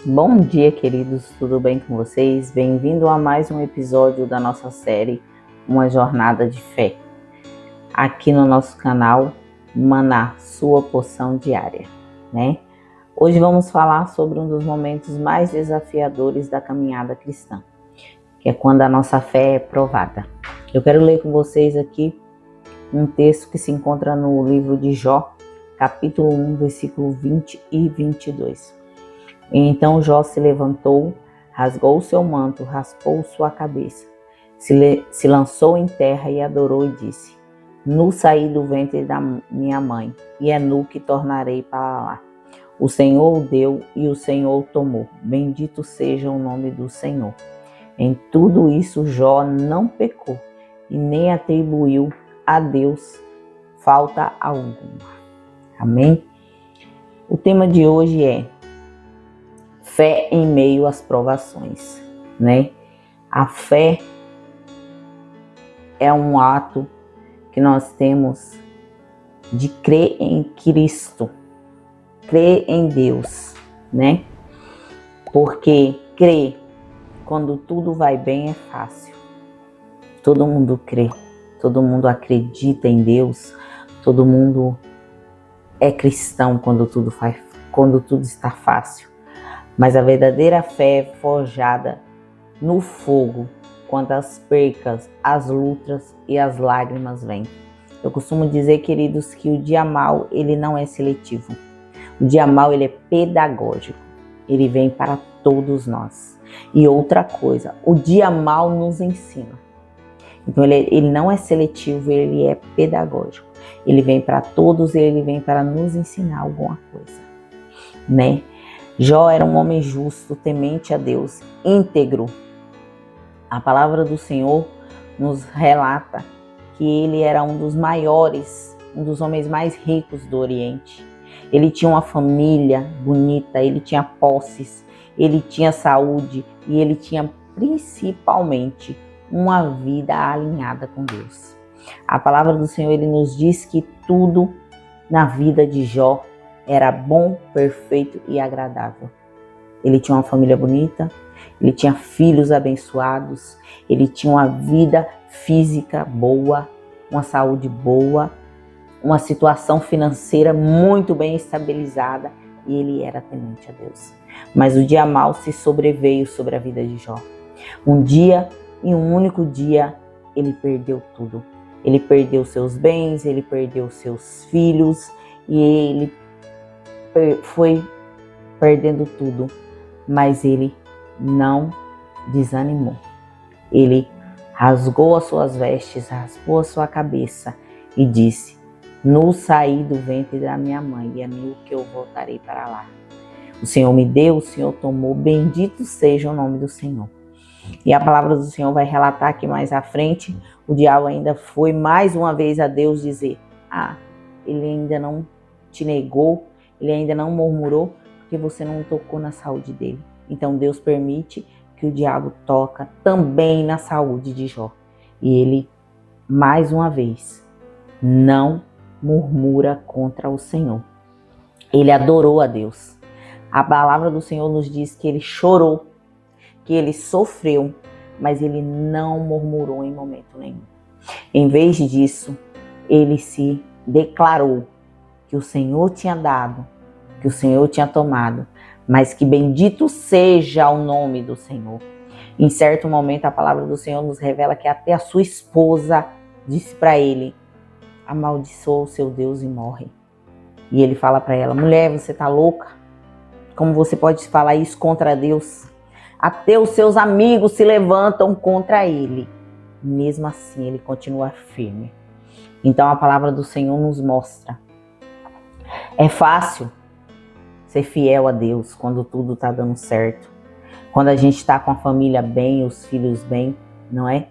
Bom dia, queridos, tudo bem com vocês? Bem-vindo a mais um episódio da nossa série Uma Jornada de Fé, aqui no nosso canal Maná, sua porção diária, né? Hoje vamos falar sobre um dos momentos mais desafiadores da caminhada cristã, que é quando a nossa fé é provada. Eu quero ler com vocês aqui um texto que se encontra no livro de Jó, capítulo 1, versículo 20 e 22. Então Jó se levantou, rasgou seu manto, raspou sua cabeça, se lançou em terra e adorou e disse: Nu saí do ventre da minha mãe, e é nu que tornarei para lá. O Senhor o deu e o Senhor o tomou. Bendito seja o nome do Senhor. Em tudo isso Jó não pecou e nem atribuiu a Deus falta alguma. Amém? O tema de hoje é fé em meio às provações, né? A fé é um ato que nós temos de crer em Cristo, crer em Deus, né? Porque crer quando tudo vai bem é fácil. Todo mundo crê, todo mundo acredita em Deus, todo mundo é cristão quando tudo está fácil. Mas a verdadeira fé é forjada no fogo, quando as percas, as lutas e as lágrimas vêm. Eu costumo dizer, queridos, que o dia mau, ele não é seletivo. O dia mau, ele é pedagógico. Ele vem para todos nós. E outra coisa, o dia mau nos ensina. Então, ele não é seletivo, ele é pedagógico. Ele vem para todos, ele vem para nos ensinar alguma coisa, né? Jó era um homem justo, temente a Deus, íntegro. A palavra do Senhor nos relata que ele era um dos maiores, um dos homens mais ricos do Oriente. Ele tinha uma família bonita, ele tinha posses, ele tinha saúde e ele tinha principalmente uma vida alinhada com Deus. A palavra do Senhor, ele nos diz que tudo na vida de Jó era bom, perfeito e agradável. Ele tinha uma família bonita, ele tinha filhos abençoados, ele tinha uma vida física boa, uma saúde boa, uma situação financeira muito bem estabilizada e ele era temente a Deus. Mas o dia mau se sobreveio sobre a vida de Jó. Um dia, em um único dia, ele perdeu tudo. Ele perdeu seus bens, ele perdeu seus filhos e ele foi perdendo tudo, mas ele não desanimou. Ele rasgou as suas vestes, raspou a sua cabeça e disse: Nu saí do ventre da minha mãe, e é nu que eu voltarei para lá. O Senhor me deu, o Senhor tomou, bendito seja o nome do Senhor. E a palavra do Senhor vai relatar que mais à frente, o diabo ainda foi mais uma vez a Deus dizer: ele ainda não te negou, ele ainda não murmurou, porque você não tocou na saúde dele. Então Deus permite que o diabo toca também na saúde de Jó. E ele, mais uma vez, não murmura contra o Senhor. Ele adorou a Deus. A palavra do Senhor nos diz que ele chorou, que ele sofreu, mas ele não murmurou em momento nenhum. Em vez disso, ele se declarou que o Senhor tinha dado, que o Senhor tinha tomado, mas que bendito seja o nome do Senhor. Em certo momento, a palavra do Senhor nos revela que até a sua esposa disse para ele: amaldiçoa o seu Deus e morre. E ele fala para ela: mulher, você tá louca? Como você pode falar isso contra Deus? Até os seus amigos se levantam contra ele. Mesmo assim, ele continua firme. Então a palavra do Senhor nos mostra: é fácil ser fiel a Deus quando tudo está dando certo, quando a gente está com a família bem, os filhos bem, não é?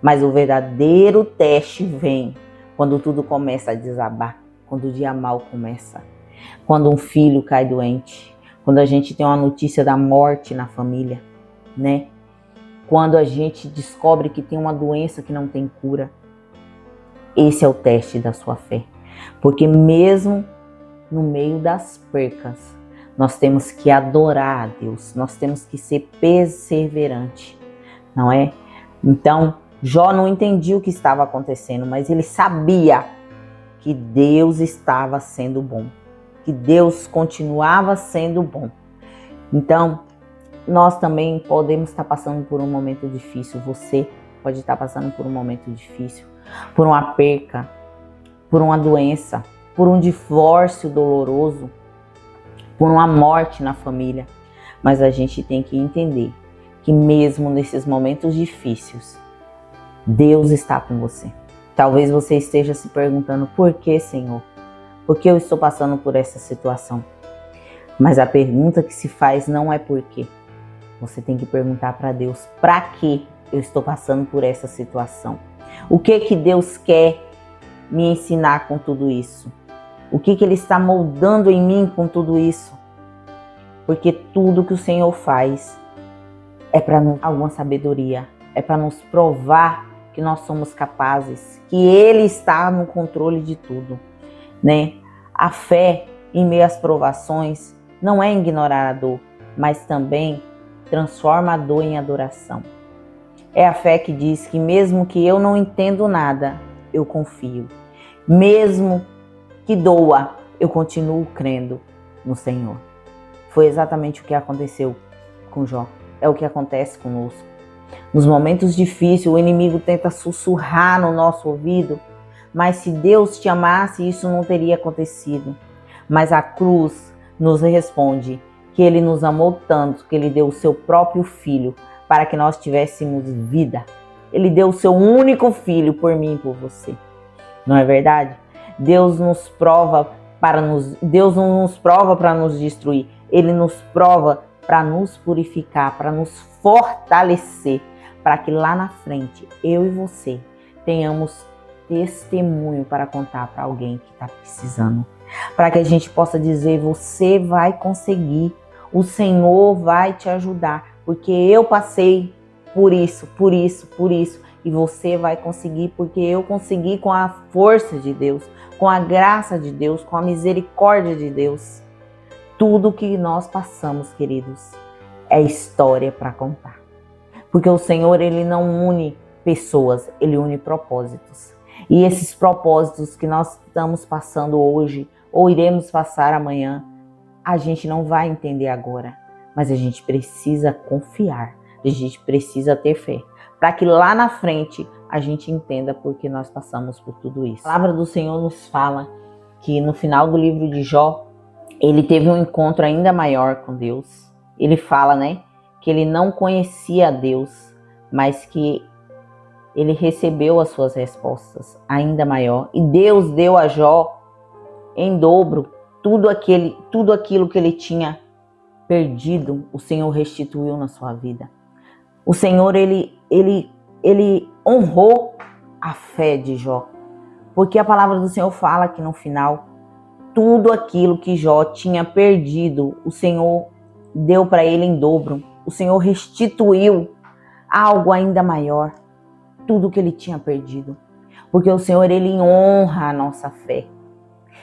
Mas o verdadeiro teste vem quando tudo começa a desabar, quando o dia mau começa, quando um filho cai doente, quando a gente tem uma notícia da morte na família, né? Quando a gente descobre que tem uma doença que não tem cura. Esse é o teste da sua fé. Porque mesmo no meio das percas, nós temos que adorar a Deus, nós temos que ser perseverante, não é? Então, Jó não entendia o que estava acontecendo, mas ele sabia que Deus estava sendo bom, que Deus continuava sendo bom. Então, nós também podemos estar passando por um momento difícil, você pode estar passando por um momento difícil, por uma perca, por uma doença, por um divórcio doloroso, por uma morte na família. Mas a gente tem que entender que mesmo nesses momentos difíceis, Deus está com você. Talvez você esteja se perguntando, por que, Senhor? Por que eu estou passando por essa situação? Mas a pergunta que se faz não é por quê. Você tem que perguntar para Deus, para que eu estou passando por essa situação? O que Deus quer me ensinar com tudo isso? O que Ele está moldando em mim com tudo isso? Porque tudo que o Senhor faz é para nos dar alguma sabedoria, é para nos provar que nós somos capazes, que Ele está no controle de tudo, né? A fé em meio às provações não é ignorar a dor, mas também transforma a dor em adoração. É a fé que diz que mesmo que eu não entendo nada, eu confio. Mesmo que doa, eu continuo crendo no Senhor. Foi exatamente o que aconteceu com Jó. É o que acontece conosco. Nos momentos difíceis, o inimigo tenta sussurrar no nosso ouvido, mas se Deus te amasse, isso não teria acontecido. Mas a cruz nos responde que Ele nos amou tanto, que Ele deu o seu próprio Filho para que nós tivéssemos vida. Ele deu o seu único Filho por mim e por você. Não é verdade? Deus não nos prova para nos destruir. Ele nos prova para nos purificar, para nos fortalecer, para que lá na frente, eu e você, tenhamos testemunho para contar para alguém que está precisando. Para que a gente possa dizer, você vai conseguir, o Senhor vai te ajudar, porque eu passei por isso, e você vai conseguir, porque eu consegui com a força de Deus, com a graça de Deus, com a misericórdia de Deus. Tudo que nós passamos, queridos, é história para contar. Porque o Senhor, Ele não une pessoas, Ele une propósitos. E esses propósitos que nós estamos passando hoje, ou iremos passar amanhã, a gente não vai entender agora. Mas a gente precisa confiar, a gente precisa ter fé, para que lá na frente a gente entenda por que nós passamos por tudo isso. A palavra do Senhor nos fala que no final do livro de Jó, ele teve um encontro ainda maior com Deus. Ele fala, que ele não conhecia Deus, mas que ele recebeu as suas respostas ainda maior. E Deus deu a Jó em dobro tudo aquilo que ele tinha perdido, o Senhor restituiu na sua vida. O Senhor, ele honrou a fé de Jó, porque a palavra do Senhor fala que no final, tudo aquilo que Jó tinha perdido, o Senhor deu para ele em dobro. O Senhor restituiu algo ainda maior, tudo que ele tinha perdido. Porque o Senhor, Ele honra a nossa fé.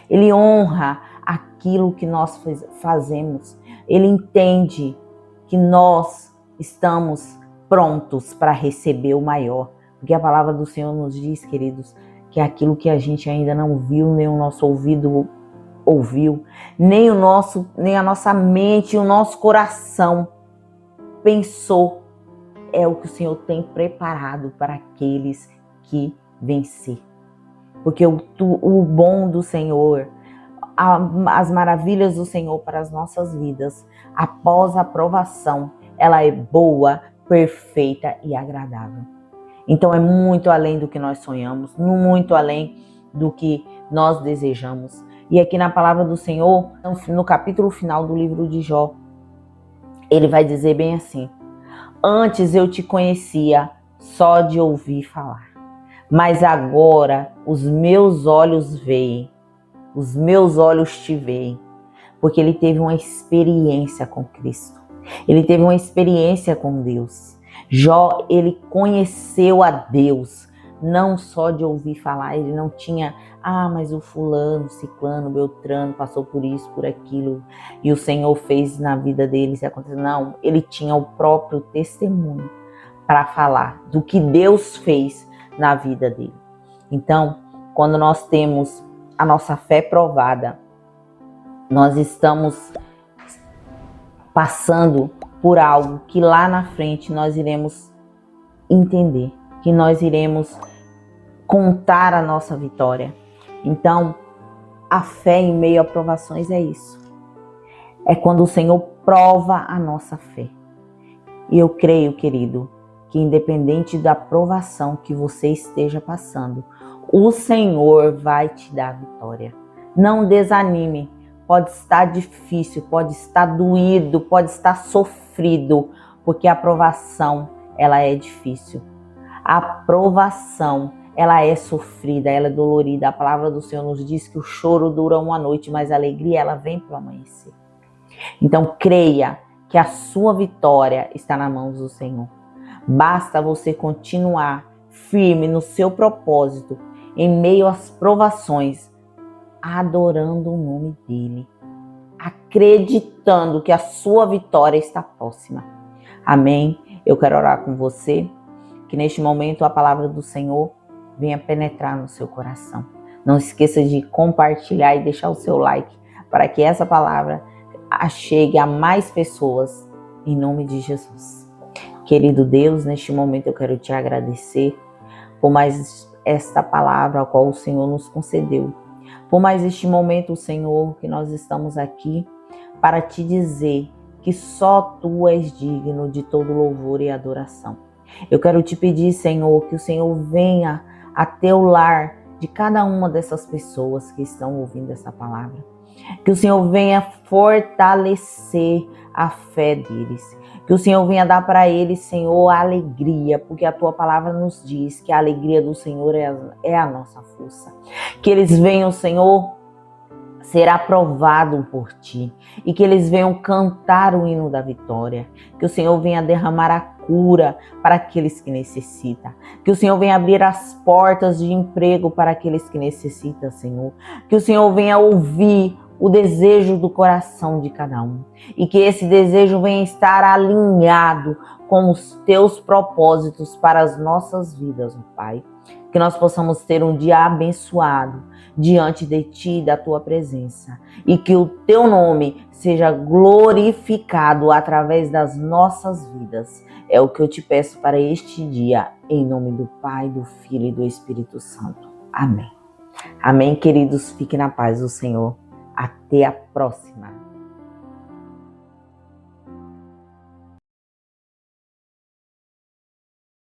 Ele honra aquilo que nós fazemos. Ele entende que nós estamos prontos para receber o maior. Porque a palavra do Senhor nos diz, queridos, que aquilo que a gente ainda não viu, nem o nosso ouvido ouviu, nem a nossa mente, o nosso coração pensou, é o que o Senhor tem preparado para aqueles que vencer. Porque o bom do Senhor, as maravilhas do Senhor para as nossas vidas, após a provação, ela é boa, perfeita e agradável. Então é muito além do que nós sonhamos, muito além do que nós desejamos. E aqui na palavra do Senhor, no capítulo final do livro de Jó, ele vai dizer bem assim: antes eu te conhecia só de ouvir falar, mas agora os meus olhos veem, os meus olhos te veem. Porque ele teve uma experiência com Cristo, ele teve uma experiência com Deus. Jó, ele conheceu a Deus, não só de ouvir falar, ele não tinha Ah, mas o fulano, ciclano, beltrano passou por isso, por aquilo, e o Senhor fez na vida dele, se aconteceu. Não, ele tinha o próprio testemunho para falar do que Deus fez na vida dele. Então, quando nós temos a nossa fé provada, nós estamos passando por algo que lá na frente nós iremos entender, que nós iremos contar a nossa vitória. Então, a fé em meio a provações é isso. É quando o Senhor prova a nossa fé. E eu creio, querido, que independente da provação que você esteja passando, o Senhor vai te dar vitória. Não desanime. Pode estar difícil, pode estar doído, pode estar sofrido, porque a provação, ela é difícil. A provação, ela é sofrida, ela é dolorida. A palavra do Senhor nos diz que o choro dura uma noite, mas a alegria, ela vem para o amanhecer. Então, creia que a sua vitória está nas mãos do Senhor. Basta você continuar firme no seu propósito, em meio às provações, adorando o nome dele, acreditando que a sua vitória está próxima. Amém? Eu quero orar com você, que neste momento a palavra do Senhor venha penetrar no seu coração. Não esqueça de compartilhar e deixar o seu like, para que essa palavra chegue a mais pessoas, em nome de Jesus. Querido Deus, neste momento eu quero te agradecer por mais esta palavra a qual o Senhor nos concedeu. Por mais este momento, Senhor, que nós estamos aqui para te dizer que só Tu és digno de todo louvor e adoração. Eu quero te pedir, Senhor, que o Senhor venha até o lar de cada uma dessas pessoas que estão ouvindo essa palavra. Que o Senhor venha fortalecer a fé deles. Que o Senhor venha dar para eles, Senhor, a alegria, porque a Tua palavra nos diz que a alegria do Senhor é a nossa força. Que eles venham, Senhor, ser aprovados por Ti e que eles venham cantar o hino da vitória. Que o Senhor venha derramar a cura para aqueles que necessitam. Que o Senhor venha abrir as portas de emprego para aqueles que necessitam, Senhor. Que o Senhor venha ouvir o desejo do coração de cada um. E que esse desejo venha estar alinhado com os Teus propósitos para as nossas vidas, ó Pai. Que nós possamos ter um dia abençoado diante de Ti e da Tua presença. E que o Teu nome seja glorificado através das nossas vidas. É o que eu te peço para este dia, em nome do Pai, do Filho e do Espírito Santo. Amém. Amém, queridos. Fiquem na paz do Senhor. Até a próxima.